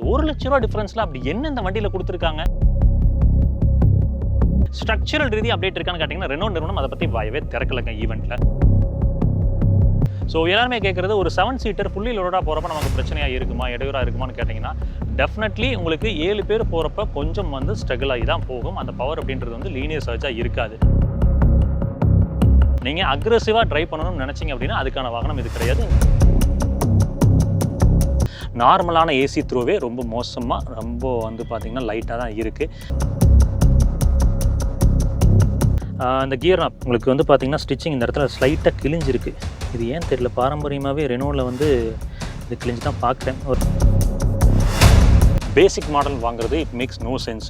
₹1,00,000 டிஃபரன்ஸ்ல அப்படி என்ன இந்த வண்டியில கொடுத்துருக்காங்க? ஸ்ட்ரக்சரல் ரீதியா அப்டேட் இருக்கான்னு கேட்டீங்கன்னா ரெனோ நிறுவனம் அதை பத்தி வாயவே திறக்கலங்க ஈவெண்ட்ல. ஸோ எல்லாருமே கேட்குறது ஒரு 7 சீட்டர் ஃபுல்லி லோடடாக போகிறப்ப நமக்கு பிரச்சனையாக இருக்குமா, இடையூறாக இருக்குமான்னு கேட்டிங்கன்னா டெஃபினெட்லி உங்களுக்கு 7 பேர் போகிறப்ப கொஞ்சம் வந்து ஸ்ட்ரகிள் ஆகி தான் போகும். அந்த பவர் அப்படின்றது வந்து லீனியர் சர்ஜாக இருக்காது. நீங்கள் அக்ரெசிவாக ட்ரைவ் பண்ணணும்னு நினச்சிங்க அப்படின்னா அதுக்கான வாகனம் இது கிடையாது. நார்மலான ஏசி த்ரோவே ரொம்ப மோசமாக ரொம்ப வந்து பார்த்திங்கன்னா லைட்டாக தான் இருக்குது. அந்த கியர் உங்களுக்கு வந்து பார்த்திங்கன்னா ஸ்டிச்சிங் இந்த இடத்துல ஸ்லைட்டாக கிழிஞ்சிருக்கு. இது ஏன் தெரியல, பாரம்பரியமாகவே ரெனோவில் வந்து இது கிழிஞ்சு தான் பார்க்குறேன். ஒரு பேசிக் மாடல் வாங்குறது இட் மேக்ஸ் நோ சென்ஸ்.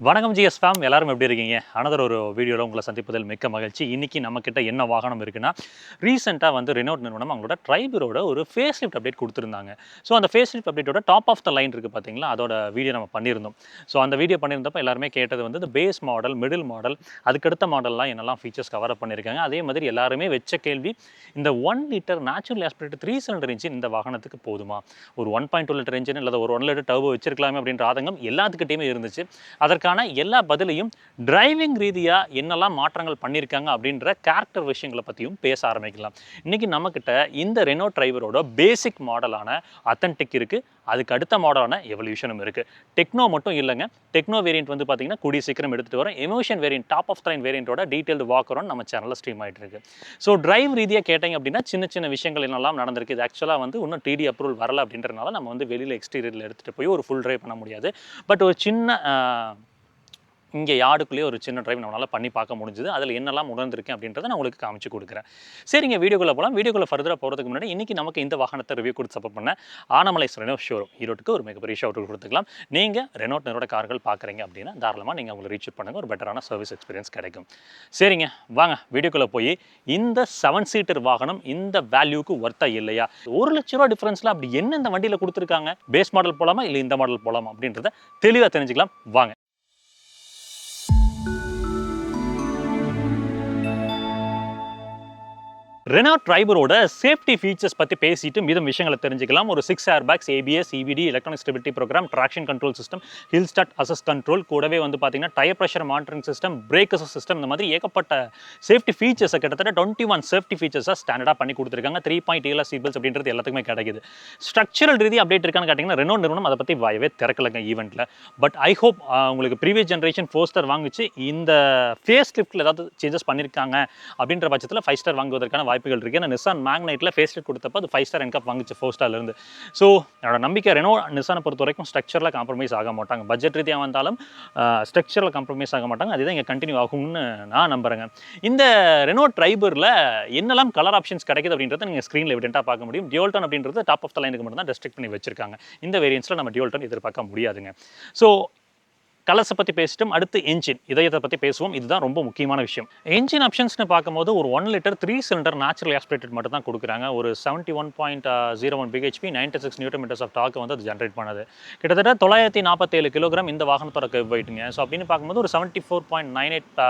வணக்கம் ஜிஎஸ் ஃபேம், எல்லாரும் எப்படி இருக்கீங்க? அனதர் ஒரு வீடியோவில் உங்களை சந்திப்பதில் மிக்க மகிழ்ச்சி. இன்றைக்கி நம்மக்கிட்ட என்ன வாகனம் இருக்குன்னா, ரீசெண்டாக வந்து ரெனோ நிறுவனம் அவங்களோட ட்ரைபரோட ஒரு ஃபேஸ் லிஃப்ட் அப்டேட் கொடுத்துருந்தாங்க. ஸோ அந்த ஃபேஸ் லிஃப்ட் அப்டேட்டோட டாப் ஆஃப் த லைன் இருக்குது பார்த்தீங்களா, அதோட வீடியோ நம்ம பண்ணியிருந்தோம். ஸோ அந்த வீடியோ பண்ணியிருந்தப்போ எல்லாருமே கேட்டது வந்து இந்த பேஸ் மாடல், மிடில் மாடல், அதுக்கடுத்த மாடல்லாம் என்னெல்லாம் ஃபீச்சர்ஸ் கவர் அப் பண்ணியிருக்காங்க. அதே மாதிரி எல்லாருமே வச்ச கேள்வி, இந்த 1 litre natural aspirated 3 cylinder engine இந்த வாகனத்துக்கு போதுமா? ஒரு 1.2 லிட்டர் இன்ஜின் இல்லை ஒரு 1 லிட்டர் டர்போ வச்சிருக்கலாமே அப்படின்ற ஆதங்கம் எல்லாத்துக்கிட்டையுமே இருந்துச்சு. அதற்கான எல்லா பதிலையும் டிரைவிங் ரீதியா என்னெல்லாம் மாற்றங்கள் பண்ணியிருக்காங்க அப்படின்ற கேரக்டர் விஷயங்களை பற்றியும் பேச ஆரம்பிக்கலாம். இன்னைக்கு நம்மக்கிட்ட இந்த ரெனோ டிரைவரோட பேசிக் மாடலான அத்தன்டிக் இருக்குது, அதுக்கு அடுத்த மாடலான எவல்யூஷனும் இருக்குது. டெக்னோ மட்டும் இல்லைங்க, டெக்னோ வேரியன்ட் வந்து பார்த்தீங்கன்னா கூடிய சீக்கிரம் எடுத்துகிட்டு வரோம். Emotion variant, top of the line வேரியன்ட்டோட டீட்டெயில்டு வாக்கரோன்னு நம்ம சேனலில் ஸ்ட்ரீம் ஆகிட்டு இருக்கு. ஸோ டிரைவ் ரீதியாக கேட்டீங்க அப்படின்னா சின்ன சின்ன விஷயங்கள் என்னெல்லாம் நடந்திருக்கு. இது ஆக்சுவலாக வந்து இன்னும் டிடி அப்ரூவல் வரல அப்படின்றனால நம்ம வந்து வெளியில் எக்ஸ்டீரியரில் எடுத்துகிட்டு போய் ஒரு ஃபுல் ட்ரைவ் பண்ண முடியாது. பட் ஒரு சின்ன இங்கே யார்டுக்குள்ளேயே ஒரு சின்ன டிரைவ் நம்மளால் பண்ணி பார்க்க முடிஞ்சுது. அதில் என்னெல்லாம் உணர்ந்திருக்கேன் அப்படின்றத நான் உங்களுக்கு காமிச்சு கொடுக்குறேன். சரிங்க, வீடியோக்குள்ளே போகலாம். வீடியோக்குள்ளே ஃபர்தராக போகிறதுக்கு முன்னாடி இன்றைக்கி நமக்கு இந்த வாகனத்தை ரிவ்யூ கொடுத்து சப்போர்ட் பண்ண ஆனமலைஸ் ரெனோ ஷோரூம் ஈரோட்டுக்கு ஒரு மிகப்பெரிய ஷவுட் கொடுத்துக்கலாம். நீங்கள் ரெனோ நிறுவன கார்கள் பார்க்குறீங்க அப்படின்னா தாராளமாக நீங்கள் அவங்களை ரீச் பண்ணுங்கள், ஒரு பெட்டரான சர்வீஸ் எக்ஸ்பீரியன்ஸ் கிடைக்கும். சரிங்க, வாங்க வீடியோக்குள்ளே போய் இந்த 7 சீட்டர் வாகனம் இந்த வேல்யூக்கு ஒர்த்தா இல்லையா, ₹1,00,000 டிஃபரன்ஸில் அப்படி என்ன இந்த வண்டியில் கொடுத்துருக்காங்க, பேஸ் மாடல் போகலாமா இல்லை இந்த மாடல் போகலாமா அப்படின்றத தெளிவாக தெரிஞ்சுக்கலாம். வாங்க. ரெனோ டிரைவரோட சேஃப்டி ஃபீச்சர்ஸ் பற்றி பேசிட்டு மீதம் விஷயங்களை தெரிஞ்சுக்கலாம். ஒரு 6 airbags, ABS, EBD, electronic stability program, traction control system, hill start assist control, கூடவே வந்து பார்த்தீங்கன்னா tyre pressure monitoring system, brake assist system, இந்த மாதிரி ஏகப்பட்ட சேஃப்டி ஃபீச்சர்ஸை கிட்டத்தட்ட 21 சேஃப்டி ஃபீச்சர்ஸாக ஸ்டாண்டர்டாக பண்ணி கொடுத்துருக்காங்க. 3.8 ELS சீட் அப்படின்றது எல்லாத்துக்குமே கிடைக்குது. ஸ்ட்ரக்சரல் ரீதி அப்டேட் இருக்கான்னு கேட்டிங்கன்னா ரெனோ நிறுவனம் அதை பற்றி வாயவே திறக்கலங்க ஈவெண்ட்டில். பட் ஐ ஹோப் உங்களுக்கு ப்ரீவியஸ் ஜென்ரேஷன் 4 ஸ்டார் வாங்கிச்சு இந்த ஃபேஸ் லிஃப்ட்டில் ஏதாவது சேஞ்சஸ் பண்ணியிருக்காங்க அப்படின்ற பட்சத்தில் 5 ஸ்டார் வாங்குவதற்கான வாய்ப்புகள் இருக்குது. ஏன்னா நிசான் மேக்னைட்டில் ஃபேஸ் லிஃப்ட் கொடுத்தப்போ அது 5 ஸ்டார் என்கப் வாங்கிச்சு 4 ஸ்டார்லேருந்து. ஸோ என்னோட நம்பிக்கை ரெனோ நிசானை பொறுத்த வரைக்கும் ஸ்ட்ரக்சரில் காம்ப்ரமைஸ் ஆக மாட்டாங்க. பட்ஜெட் ரீதியாக வந்தாலும் ஸ்ட்ரக்சரில் காம்ப்ரமைஸ் ஆக மாட்டாங்க. அதுதான் இங்கே கண்டினியூ ஆகும்னு நான் நம்புறேங்க. இந்த ரெனோ டிரைவரில் என்னெல்லாம் கலர் ஆப்ஷன்ஸ் கிடைக்குது அப்படின்றத நீங்கள் ஸ்க்ரீனில் எவிடென்ட்டாக பார்க்க முடியும். டியூல் டோன் அப்படின்றது டாப் ஆஃப் த லைனுக்கு மட்டும் தான் ரெஸ்ட்ரிக்ட் பண்ணி வச்சிருக்காங்க. இந்த வேரியன்ஸில் நம்ம டியூல் டோன் எதிர்பார்க்க முடியாதுங்க. ஸோ கலர்ஸை பற்றி பேசிட்டோம். அடுத்து என்ஜின், இதயத்தை பற்றி பேசுவோம். இதுதான் ரொம்ப முக்கியமான விஷயம். என்ஜின் ஆப்ஷன்ஸ்னு பார்க்கும்போது ஒரு 1 லிட்டர் 3 சிலிண்டர் நேச்சுரல் ஆஸ்பிரேட்டட் மட்டும் தான் கொடுக்குறாங்க. ஒரு 71.01 bhp, 96 Nm ஆஃப் டார்க் வந்து அது ஜென்ரேட் பண்ணுது. கிட்டத்தட்ட 947 கிலோகிராம் இந்த வாகனத்தோட கர்வ் வெயிட்டுங்க. ஸோ அப்படின்னு பார்க்கும்போது ஒரு 74.98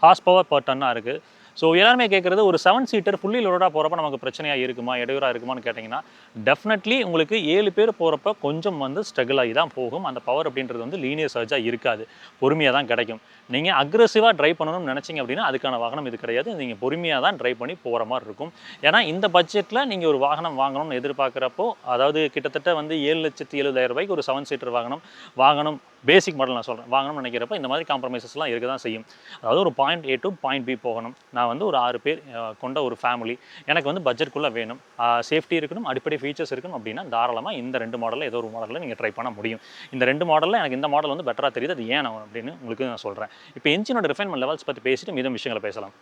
ஹார்ஸ் பவர் பர் டன்னாக இருக்குது. ஸோ எல்லாருமே கேட்குறது ஒரு 7 சீட்டர் ஃபுல்லி லோடடாக போகிறப்ப நமக்கு பிரச்சனையாக இருக்குமா, இடையூறாக இருக்குமான்னு கேட்டிங்கன்னா டெஃபினெட்லி உங்களுக்கு 7 பேர் போகிறப்ப கொஞ்சம் வந்து ஸ்ட்ரகிள் ஆகி தான் போகும். அந்த பவர் அப்படின்றது வந்து லீனியர் சர்ஜாக இருக்காது, பொறுமையாக தான் கிடைக்கும். நீங்கள் அக்ரெசிவாக ட்ரைவ் பண்ணணும்னு நினச்சிங்க அப்படின்னா அதுக்கான வாகனம் இது கிடையாது. நீங்கள் பொறுமையாக தான் ட்ரைவ் பண்ணி போகிற மாதிரி இருக்கும். ஏன்னா இந்த பட்ஜெட்டில் நீங்கள் ஒரு வாகனம் வாங்கணும்னு எதிர்பார்க்குறப்போ, அதாவது கிட்டத்தட்ட வந்து ₹7,70,000 ஒரு 7 சீட்டர் வாங்கணும் பேசிக் மாடல் நான் சொல்கிறேன், வாங்கணும்னு நினைக்கிறப்ப இந்த மாதிரி காம்ப்ரமைசஸ்லாம் இருக்க தான் செய்யும். அதாவது ஒரு point A to point B போகணும். நான் வந்து ஒரு 6 பேர் கொண்ட ஒரு ஃபேமிலி, எனக்கு வந்து பட்ஜெட்குள்ளே வேணும், சேஃப்டி இருக்கணும், அடிப்படை ஃபீச்சர்ஸ் இருக்கணும் அப்படின்னா தாராளமாக இந்த 2 மாடலில் ஏதோ ஒரு மாடலில் நீங்கள் ட்ரை பண்ண முடியும். இந்த 2 மாடலில் எனக்கு இந்த மாடல் வந்து பெட்டராக தெரியுது. அது ஏன் அப்படின்னு உங்களுக்கு நான் சொல்கிறேன். இப்போ என்ஜினோட ரிஃபைன்மெண்ட் லெவல்ஸ் பற்றி பேசிட்டு மீதம் விஷயங்களை பேசலாம்.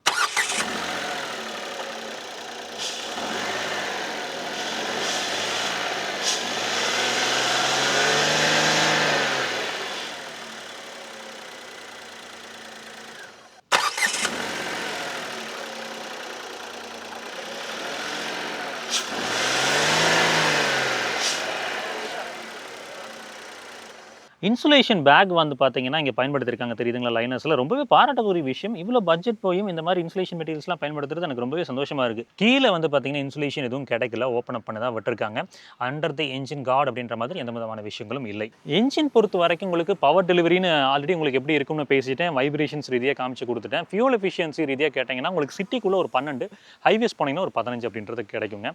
இன்சுலேஷன் பேக் வந்து பார்த்தீங்கன்னா இங்கே பயன்படுத்தியிருக்காங்க தெரியுதுங்களா லைனர்ஸில். ரொம்பவே பாராட்டக்கூடிய விஷயம். இவ்வளோ பட்ஜெட் போயும் இந்த மாதிரி இன்சுலேஷன் மெட்டீரியல்ஸ்லாம் பயன்படுத்துறது எனக்கு ரொம்பவே சந்தோஷமாக இருக்குது. கீழே வந்து பார்த்தீங்கன்னா இன்சுலேஷன் எதுவும் கிடைக்கல, ஓப்பன் அப் பண்ணி தான் விட்டுருக்காங்க. அண்டர் தி என்ஜின் கார்டு அப்படின்ற மாதிரி எந்த விதமான விஷயங்களும் இல்லை. என்ஜின் பொறுத்த வரைக்கும் உங்களுக்கு பவர் டெலிவரின்னு ஆல்ரெடி உங்களுக்கு எப்படி இருக்கும்னு பேசிட்டேன், வைப்ரேஷன்ஸ் ரீதியாக காமிச்சு கொடுத்துட்டேன். ஃபியூல் எஃபிஷியன்சி ரீதியாக கேட்டிங்கன்னா உங்களுக்கு சிட்டிக்குள்ளே ஒரு 12, ஹைவேஸ் போனீங்கன்னா ஒரு 15 அப்படின்றது கிடைக்குங்க.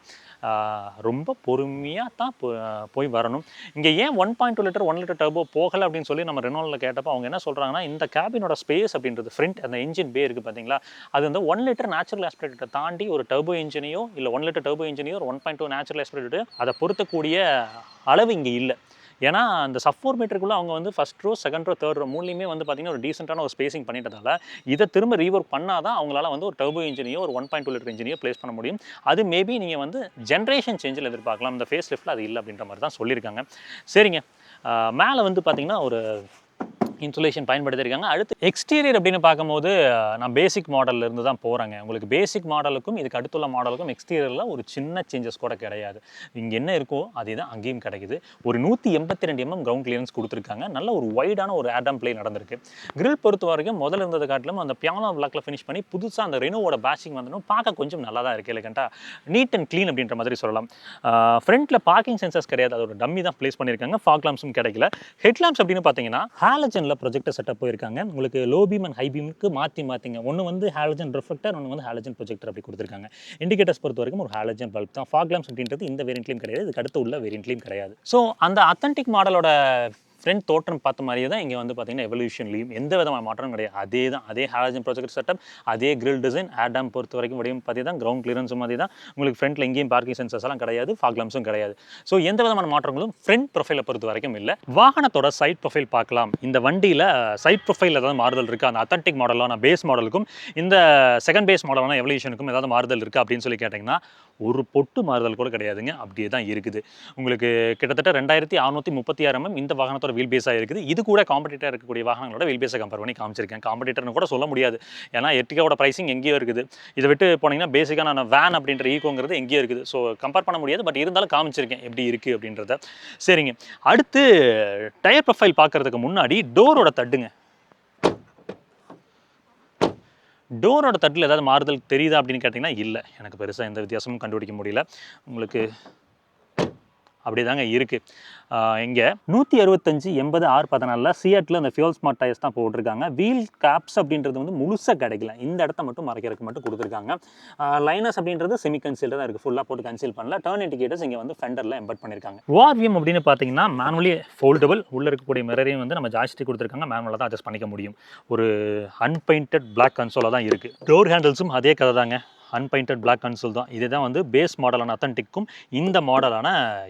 ரொம்ப பொறுமையாக தான் போய் வரணும். இங்கே ஏன் 1.2 லிட்டர் 1 லிட்டர் டர்போ போகலை அப்படின்னு சொல்லி நம்ம ரெனால்ட்டில் கேட்டப்போ அவங்க என்ன சொல்கிறாங்கன்னா, இந்த கேபினோட ஸ்பேஸ் அப்படின்றது ஃப்ரண்ட் அந்த என்ஜின் பே இருக்குது பார்த்தீங்களா, அது வந்து 1 லிட்டர் நேச்சுரல் ஆஸ்பிரேட்டரை தாண்டி ஒரு டர்போ இன்ஜினையோ இல்லை 1 லிட்டர் டர்போ இன்ஜினையோ ஒரு 1.2 நேச்சுரல் ஆஸ்பிரேட்டர் அதை பொருத்தக்கூடிய அளவு இங்கே இல்லை. ஏன்னா அந்த சப்-4 மீட்டருக்குள்ளே அவங்க வந்து first row, second row, third row மூணுலேயுமே வந்து பார்த்தீங்கன்னா ஒரு டீசென்ட்டான ஒரு ஸ்பேசிங் பண்ணிட்டதால இதை திரும்ப ரீவொர்க் பண்ணால் தான் அவங்களால வந்து ஒரு டர்போ இன்ஜினையோ ஒரு 1.2 லிட்டர் இன்ஜினையோ ப்ளேஸ் பண்ண முடியும். அது மேபி நீங்கள் வந்து ஜென்ரேஷன் சேஞ்சில் எதிர்பார்க்கலாம். இந்த ஃபேஸ் லிஃப்ட்டில் அது இல்லை அப்படின்ற மாதிரி தான் சொல்லியிருக்காங்க. சரிங்க, மேலே வந்து பார்த்தீங்கன்னா ஒரு இன்சுலேஷன் பயன்படுத்தியிருக்காங்க. அடுத்து எக்ஸ்டீரியர் அப்படின்னு பார்க்கும்போது நான் பேசிக் மாடலில் இருந்து தான் போகிறேங்க. உங்களுக்கு பேசிக் மாடலுக்கும் இதுக்கு அடுத்துள்ள மாடலுக்கும் எக்ஸ்டீரியரில் ஒரு சின்ன சேஞ்சஸ் கூட கிடையாது. இங்கே என்ன இருக்கோ அதே தான் அங்கேயும் கிடைக்குது. ஒரு 182 mm கிரவுண்ட் கிளியரன்ஸ் கொடுத்துருக்காங்க. நல்ல ஒரு வைடான ஒரு ஆடம் பிளே நடந்திருக்கு. கிரில் பொறுத்த வரைக்கும் முதல்ல இருந்தது காட்டிலும் அந்த பியானோ பிளாக்ல ஃபினிஷ் பண்ணி புதுசாக அந்த ரெனோவோட பேஷிங் வந்துடும் பார்க்க கொஞ்சம் நல்லா தான் இருக்குது. எலகண்டா நீட் அண்ட் க்ளீன் அப்படின்ற மாதிரி சொல்லலாம். ஃப்ரண்ட்டில் பார்க்கிங் சென்சர்ஸ் கிடையாது, அதோட டம்மி தான் ப்ளேஸ் பண்ணியிருக்காங்க. ஃபாக் லாம்ப்ஸும் கிடைக்கல. ஹெட் லாம்ப்ஸ் அப்படின்னு பார்த்தீங்கன்னா ஹாலஜன் ப்ரொஜெக்டர் செட்டப் போயிருக்காங்க. உங்களுக்கு லோ பீம் அண்ட் ஹை பீமுக்கு மாற்றிங்க. ஒன்று வந்து ஹாலஜன் ரிஃப்ளெக்டர், ஒன்று வந்து ஹாலஜன் ப்ரொஜெக்டர் அப்படி கொடுத்துருக்காங்க. இண்டிகேட்டர்ஸ் பொறுத்த வரைக்கும் ஒரு ஹாலஜன் பல்ப் தான். ஃபாக் லாம்ப்ஸ் அப்படின்றது இந்த வேரியன்ட்லையும் கிடையாது, இதுக்கு அடுத்து உள்ள வேரியன்ட்லையும் கிடையாது. ஸோ அந்த அத்தன்டிக் மாடலோட ஃப்ரண்ட் தோற்றம் பார்த்த மாதிரியே தான் இங்கே வந்து பார்த்தீங்கன்னா எவல்யூஷன்லையும் எந்த விதமான மாற்றமும் கிடையாது. அதே ஹாலஜன் ப்ரொஜெக்டர் செட்டப், அதே கிரில் டிசைன், ஆடம் பொறுத்த வரைக்கும் வடிவம் பார்த்து தான், கிரவுண்ட் கிளியரன்ஸும் மாதிரி தான். உங்களுக்கு ஃப்ரண்ட்டில் எங்கேயும் பார்க்கிங் சென்சர்ஸ் எல்லாம் கிடையாது, ஃபாக் லாம்ப்ஸும் கிடையாது. ஸோ எந்த விதமான மாற்றங்களும் ஃப்ரண்ட் ப்ரொஃபைலை பொறுத்த வரைக்கும் இல்லை. வாகனத்தோட சைட் ப்ரொஃபைல் பார்க்கலாம். இந்த வண்டியில் சைட் ப்ரொஃபைல் ஏதாவது மாறுதல் இருக்குது, அந்த அத்தன்டிக் மாடலான பேஸ் மாடலுக்கும் இந்த செகண்ட் பேஸ் மாடலான எவல்யூஷனுக்கும் ஏதாவது மாறுதல் இருக்குது அப்படின்னு சொல்லி கேட்டிங்கன்னா ஒரு பொட்டு மாறுதல் கூட கிடையாதுங்க. அப்படியே தான் இருக்குது. உங்களுக்கு கிட்டத்தட்ட 2636 mm இந்த வாகனத்தோட வீல் பேஸாக இருக்குது. இது கூட காம்படிட்டர் இருக்கக்கூடிய வாகனங்களோட வீல் பேஸை கம்பேர் பண்ணி காமிச்சிருக்கேன். காம்படிட்டர்னு கூட சொல்ல முடியாது, ஏன்னா எர்டிகாவோட ப்ரைஸிங் எங்கேயோ இருக்குது. இதை விட்டு போனீங்கன்னா பேசிக்கான வேன் அப்படின்ற ஈகோங்கிறது எங்கேயோ இருக்குது. ஸோ கம்பேர் பண்ண முடியாது, பட் இருந்தாலும் காமிச்சிருக்கேன் எப்படி இருக்குது அப்படின்றத. சரிங்க, அடுத்து டயர் ப்ரொஃபைல் பார்க்கறதுக்கு முன்னாடி டோரோட தட்டுங்க. டோரோட தட்டில் ஏதாவது மாறுதல் தெரியுதா அப்படின்னு கேட்டிங்கன்னா இல்லை, எனக்கு பெருசாக எந்த வித்தியாசமும் கண்டுபிடிக்க முடியல. உங்களுக்கு அப்படி தாங்க இருக்குது. இங்கே 165 80 R14 சியாட்டில் அந்த ஃபியூல் ஸ்மார்ட் டயர்ஸ் தான் போட்டிருக்காங்க. வீல் கேப்ஸ் அப்படின்றது வந்து முழுசாக கிடைக்கல, இந்த இடத்த மட்டும் மறைக்கிறதுக்கு மட்டும் கொடுத்துருக்காங்க. லைனர்ஸ் அப்படின்றது செமி கன்சீல்டாக தான் இருக்குது, ஃபுல்லாக போட்டு கன்சீல் பண்ணல. டர்ன் இண்டிகேட்டர்ஸ் இங்கே வந்து ஃபெண்டரில் எம்பட் பண்ணியிருக்காங்க. ஓஆர்விஎம் அப்படின்னு பார்த்தீங்கன்னா மேனுவலி ஃபோல்டபுள், உள்ளே இருக்கக்கூடிய மிரரையும் வந்து நம்ம ஜாய்ஸ்டிக் கொடுத்துருக்காங்க, மேனுவலாக தான் அட்ஜஸ்ட் பண்ணிக்க முடியும். ஒரு அன்பெயிண்டட் பிளாக் கன்சோலாக தான் இருக்குது. டோர் ஹேண்டில்ஸும் அதே கதை தாங்க, அன்பெயிண்டட் பிளாக் கன்சோல் தான். இதுதான் வந்து பேஸ் மாடலான அத்தன்டிக்கும் இந்த மாடலான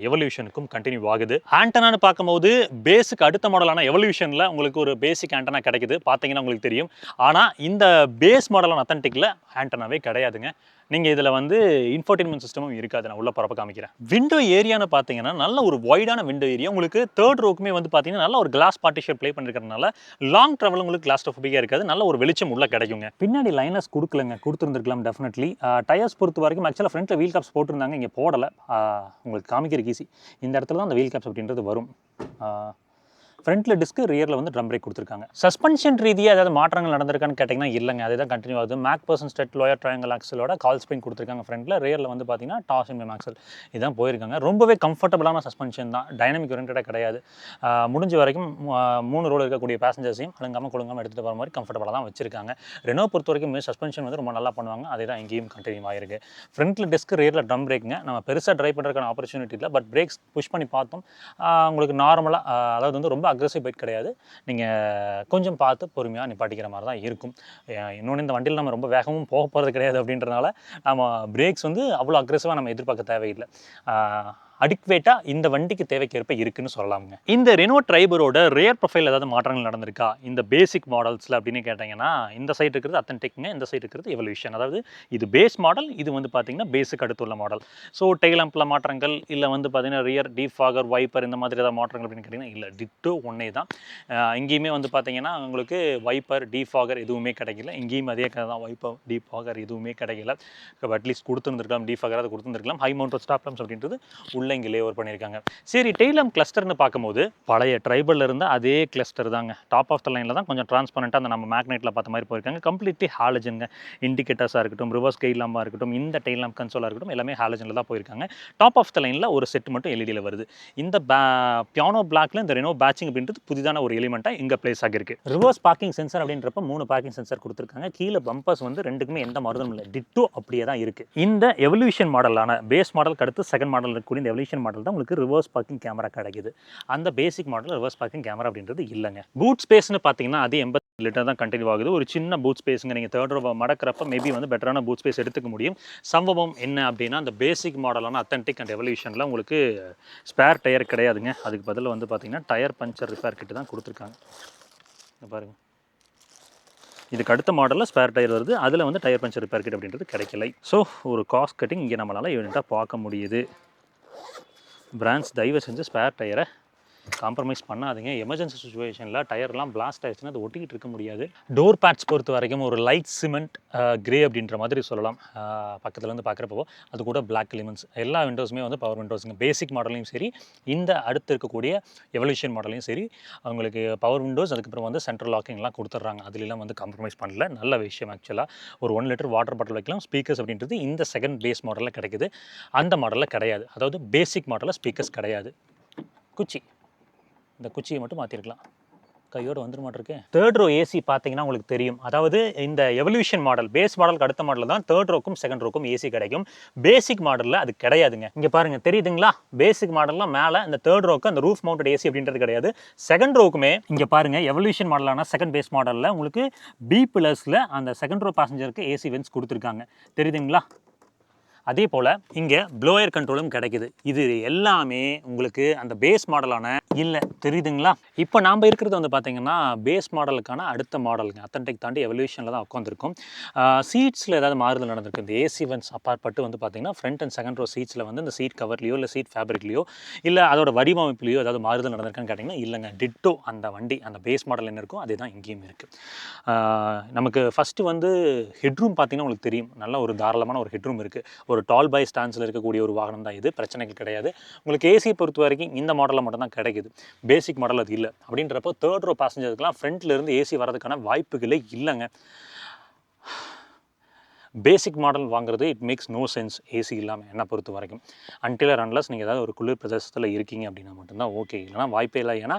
எவல்யூஷனுக்கும் கண்டினியூ ஆகுது. ஆண்டனான்னு பார்க்கும்போது பேஸுக்கு அடுத்த மாடலான எவல்யூஷனில் உங்களுக்கு ஒரு பேசிக் ஆண்டனா கிடைக்குது, பார்த்தீங்கன்னா உங்களுக்கு தெரியும். ஆனால் இந்த பேஸ் மாடலான அத்தன்டிக்கில் ஆண்டனாவே கிடையாதுங்க. நீங்கள் இதில் வந்து இன்ஃபோர்டைன்மெண்ட் சிஸ்டமும் இருக்காது. நான் உள்ள பரப்ப காமிக்கிறேன். விண்டோ ஏரியான்னு பார்த்தீங்கன்னா நல்ல ஒரு வைடான விண்டோ ஏரியா. உங்களுக்கு தேர்ட் ரோக்குமே வந்து பார்த்தீங்கன்னா நல்ல ஒரு கிளாஸ் பார்ட்டிஷன் ப்ளே பண்ணிருக்கிறதுனால லாங் ட்ராவல் உங்களுக்கு கிளாஸ்ட்ரோஃபோபிக்கா இருக்காது, நல்ல ஒரு வெளிச்சம் உள்ள கிடைக்குங்க. பின்னாடி லைனர்ஸ் கொடுக்கலங்க, கொடுத்துருந்துருக்கலாம் டெஃபினெட்லி. டயர்ஸ் பொறுத்த வரைக்கும் ஆக்சுவலாக ஃப்ரண்ட்டில் வீல் கேப்ஸ் போட்டிருந்தாங்க, இங்கே போடலை. உங்களுக்கு காமிக்கிறதுக்கு ஈஸி, இந்த இடத்துல தான் அந்த வீல் கேப்ஸ் அப்படின்றது வரும். ஃப்ரண்ட்டில் டிஸ்க்கு, ரியரில் வந்து ட்ரம் பிரேக் கொடுத்துருக்காங்க. சஸ்பென்ஷன் ரீதியாக ஏதாவது மாற்றங்கள் நடந்திருக்கான்னு கேட்டிங்கன்னா இல்லைங்க, அதே தான் கண்டினியூ ஆகுது. MacPherson strut lower triangle ஆக்சலோட கால் ஸ்ப்ரிங் கொடுத்துருக்காங்க ஃப்ரண்ட்டில். ரியரில் வந்து பார்த்தீங்கன்னா டாஸ் இன் ஆக்சல் இதான் போயிருக்காங்க. ரொம்பவே கம்ஃபர்டபுளான சஸ்பென்ஷன் தான், டைனமிக் ஓரியன்டாக கிடையாது. முடிஞ்ச வரைக்கும் 3 ரோடு இருக்கக்கூடிய பேசஞ்சர்ஸையும் அழுங்காமல் கொழுங்காமல் எடுத்துகிட்டு போகிற மாதிரி கம்ஃபர்டபுளாக தான் வச்சிருக்காங்க. ரெனோ பொறுத்த வரைக்கும் சஸ்பென்ஷன் வந்து ரொம்ப நல்லா பண்ணுவாங்க, அதே தான் இங்கேயும் கண்டினியூ ஆகிருக்கு. ஃப்ரண்ட்டில் டிஸ்க்கு, ரியரில் ட்ரம் பிரேக்குங்க. நம்ம பெருசாக ட்ரைவ் பண்ணுறதுக்கான ஆப்பர்ச்சுனிட்டி இல்லை, பட் பிரேக்ஸ் புஷ் பண்ணி பார்த்தோம். உங்களுக்கு நார்மலாக, அதாவது வந்து ரொம்ப அக்ரெசிவ் பைக் கிடையாது, நீங்கள் கொஞ்சம் பார்த்து பொறுமையாக நிப்பாட்டிக்கிற மாதிரி தான் இருக்கும். இன்னொன்று, இந்த வண்டியில் நம்ம ரொம்ப வேகமும் போக போகிறது கிடையாது அப்படின்றனால நம்ம பிரேக்ஸ் வந்து அவ்வளோ அக்ரெசிவாக நம்ம எதிர்பார்க்க தேவையில்லை. அடிக்வேட்டாக இந்த வண்டிக்கு தேவைக்கேற்ப இருக்குன்னு சொல்லலாமுங்க. இந்த ரெனோ ட்ரைபரோட ரியர் ப்ரொஃபைல் ஏதாவது மாற்றங்கள் நடந்திருக்கா இந்த பேசிக் மாடல்ஸில் அப்படின்னு கேட்டிங்கன்னா, இந்த சைடு இருக்கிறது அத்தன்டிக்ங்க, இந்த சைடு இருக்கிறது எவல்யூஷன். அதாவது இது பேஸ் மாடல், இது வந்து பார்த்தீங்கன்னா பேஸுக்கு அடுத்துள்ள மாடல். ஸோ டெயில் லம்பில் மாற்றங்கள் இல்லை வந்து பார்த்தீங்கன்னா ரியர் டீஃபாகர், வைப்பர் இந்த மாதிரி ஏதாவது மாற்றங்கள் அப்படின்னு கேட்டிங்கன்னா இல்லை, டிட்டோ ஒன்றே தான். இங்கேயுமே வந்து பார்த்தீங்கன்னா உங்களுக்கு வைப்பர், டீஃபாகர் எதுவுமே கிடைக்கல. இங்கேயும் அதே கதை தான், வைப்பர், டீஃபாகர் எதுவுமே கிடைக்கல. அட்லீஸ்ட் கொடுத்துருந்துருக்கலாம், டீஃபாகர் அதை கொடுத்துருந்துருக்கலாம். ஹை மவுண்ட் ஸ்டாப் லம்ப்ஸ் அப்படின்றது உள்ள ஃபுல்லாக இங்கே லே ஓவர் பண்ணியிருக்காங்க. சரி, டெயில் லேம்ப் கிளஸ்டர்னு பார்க்கும்போது பழைய ட்ரைபலில் இருந்த அதே கிளஸ்டர் தாங்க. டாப் ஆஃப் த லைனில் தான் கொஞ்சம் டிரான்ஸ்பரண்ட்டாக அந்த நம்ம மேக்னெட்டில் பார்த்த மாதிரி போயிருக்காங்க. கம்ப்ளீட்லி ஹாலஜனுங்க. இண்டிகேட்டர்ஸாக இருக்கட்டும், ரிவர்ஸ் கெயில் லேம்பாக இருக்கட்டும், இந்த டெயில் லேம்ப் கன்சோலாக இருக்கட்டும், எல்லாமே ஹாலஜனில் தான் போயிருக்காங்க. டாப் ஆஃப் த லைனில் ஒரு செட் மட்டும் எல்இடியில் வருது. இந்த பியானோ பிளாக்ல இந்த ரெனோ பேட்சிங் அப்படின்றது புதிதான ஒரு எலிமெண்ட்டாக இங்கே பிளேஸ் ஆகிருக்கு. ரிவர்ஸ் பார்க்கிங் சென்சர் அப்படின்றப்ப 3 பார்க்கிங் சென்சர் கொடுத்துருக்காங்க. கீழே பம்பர்ஸ் வந்து ரெண்டுக்குமே எந்த மாறுதலும் இல்லை, டிட்டோ அப்படியே தான் இருக்குது. இந்த எவல்யூஷன் மாடலான பேஸ் மாடலுக்கு அடுத்து செகண்ட் மாடல் இருக்கக்கூடிய இந்த எவல்யூஷன் மாடல் தான் உங்களுக்கு ரிவர்ஸ் பார்க்கிங் கேமரா கிடைக்குது. அந்த basic model reverse parking camera அப்படின்றது இல்லைங்க. பூட் ஸ்பேஸ்னு பார்த்தீங்கன்னா அது 80 லிட்டர் தான் கண்டினியூ ஆகுது. ஒரு சின்ன பூட் ஸ்பேஸுங்க. நீங்கள் தேர்ட் ரோ மடக்கிறப்ப மேபி வந்து பெட்டரான பூட் ஸ்பேஸ் எடுத்துக்க முடியும். சம்பவம் என்ன அப்படின்னா, அந்த பேசிக் மாடலான அத்தன்டிக் அண்ட் எவல்யூஷனில் உங்களுக்கு ஸ்பேர் டயர் கிடையாதுங்க. அதுக்கு பதில் வந்து பார்த்தீங்கன்னா டயர் பஞ்சர் ரிப்பேர் கிட்ட தான் கொடுத்துருக்காங்க. பாருங்கள், இதுக்கு அடுத்த மாடலில் ஸ்பேர் டயர் வருது. அதில் வந்து டயர் பஞ்சர் ரிப்பேர் கிட் அப்படின்றது கிடைக்கலை. ஸோ ஒரு காஸ்ட் கட்டிங் இங்கே நம்மளால் யூனிட்டாக பார்க்க முடியுது. பிராண்ட்ஸ் தயவு செஞ்சு ஸ்பேர் டயரை காம்ப்ரமைஸ் பண்ணாதீங்க. எமர்ஜென்சி சுச்சுவேஷனில் டயர்லாம் பிளாஸ்ட் ஆயிடுச்சுன்னா அது ஒட்டிக்கிட்டு இருக்க முடியாது. டோர் பேட்ஸ் பொறுத்த வரைக்கும் ஒரு லைட் சிமெண்ட் கிரே அப்படின்ற மாதிரி சொல்லலாம். பக்கத்தில் வந்து பார்க்குறப்போ அது கூட பிளாக் எலிமெண்ட்ஸ். எல்லா விண்டோஸுமே வந்து பவர் விண்டோஸுங்க. பேசிக் மாடலையும் சரி, இந்த அடுத்து இருக்கக்கூடிய எவல்யூஷன் மாடலையும் சரி, அவங்களுக்கு பவர் விண்டோஸ், அதுக்கப்புறம் வந்து சென்ட்ரல் லாக்கிங்லாம் கொடுத்துட்றாங்க. அதுலலாம் வந்து காம்ப்ரமைஸ் பண்ணல. நல்ல விஷயம். ஆக்சுவலாக ஒரு 1 லிட்டர் வாட்டர் பாட்டில் வைக்கலாம். ஸ்பீக்கர்ஸ் அப்படின்றது இந்த செகண்ட் பேஸ் மாடலில் கிடைக்குது. அந்த மாடலில் கிடையாது. அதாவது பேசிக் மாடலில் ஸ்பீக்கர்ஸ் கிடையாது. குச்சி, இந்த குச்சியை மட்டும் மாற்றிருக்கலாம். கையோடு வந்துட மாட்டிருக்கு. தேர்ட் ரோ ஏசி பார்த்தீங்கன்னா உங்களுக்கு தெரியும். அதாவது இந்த எவல்யூஷன் மாடல் பேஸ் மாடலுக்கு அடுத்த மாடலில் தான் தேர்ட் ரோக்கும் செகண்ட் ரோக்கும் ஏசி கிடைக்கும். பேசிக் மாடலில் அது கிடையாதுங்க. இங்கே பாருங்கள், தெரியுதுங்களா? பேசிக் மாடல்லாம் மேலே இந்த தேர்ட் ரோக்கு அந்த ரூஃப் மவுண்டட் ஏசி அப்படின்றது கிடையாது. செகண்ட் ரோக்குமே இங்கே பாருங்கள், எவல்யூஷன் மாடலான செகண்ட் பேஸ் மாடலில் உங்களுக்கு பி பிளஸில் அந்த செகண்ட் ரோ பேசஞ்சருக்கு ஏசி வென்ஸ் கொடுத்துருக்காங்க. தெரியுதுங்களா? அதே போல் இங்கே ப்ளோயர் கண்ட்ரோலும் கிடைக்குது. இது எல்லாமே உங்களுக்கு அந்த பேஸ் மாடலான இல்லை. தெரியுதுங்களா? இப்போ நாம் இருக்கிறது வந்து பார்த்தீங்கன்னா பேஸ் மாடலுக்கான அடுத்த மாடலுங்க. அத்தன்டிக் தாண்டி எவல்யூஷனில் தான் உட்காந்துருக்கும். சீட்ஸில் ஏதாவது மாறுதல் நடந்திருக்கு. இந்த ஏசி வென்ஸ் அப்பாற்பட்டு வந்து பார்த்தீங்கன்னா ஃப்ரண்ட் அண்ட் செகண்ட் ரோ சீட்ஸில் வந்து இந்த சீட் கவர்லையோ இல்லை சீட் ஃபேப்ரிக்லையோ இல்லை அதோட வடிவமைப்புலையோ ஏதாவது மாறுதல் நடந்திருக்கான்னு கேட்டிங்கன்னா இல்லைங்க. டிட்டோ அந்த வண்டி அந்த பேஸ் மாடல் என்ன இருக்கோ அதே தான் இங்கேயும் இருக்குது. நமக்கு ஃபஸ்ட்டு வந்து ஹெட்ரூம் பார்த்தீங்கன்னா உங்களுக்கு தெரியும். நல்ல ஒரு தாராளமான ஒரு ஹெட்ரூம் இருக்குது. ஒரு டால் பை ஸ்டான்ஸில் இருக்கக்கூடிய ஒரு வாகனம் தான் இது. பிரச்சனைகள் கிடையாது. உங்களுக்கு ஏசி பொறுத்த வரைக்கும் இந்த மாடலில் மட்டும் தான் கிடைக்குது. பேசிக் மாடல் அது இல்லை. அப்படின்றப்போ தேர்ட் ரோ பேசஞ்சருக்குலாம் ஃப்ரண்ட்ல இருந்து ஏசி வரதுக்கான வாய்ப்புகளே இல்லைங்க. பேசிக் மாடல் வாங்குறது it makes no sense AC இல்லாமல் என்னை பொறுத்த வரைக்கும். அன்டில் ஆர் அன்லஸ் நீங்கள் ஏதாவது ஒரு குளிர் பிரதேசத்தில் இருக்கீங்க அப்படின்னா மட்டும்தான் ஓகே. இல்லைனா வாய்ப்பே இல்லை. ஏன்னா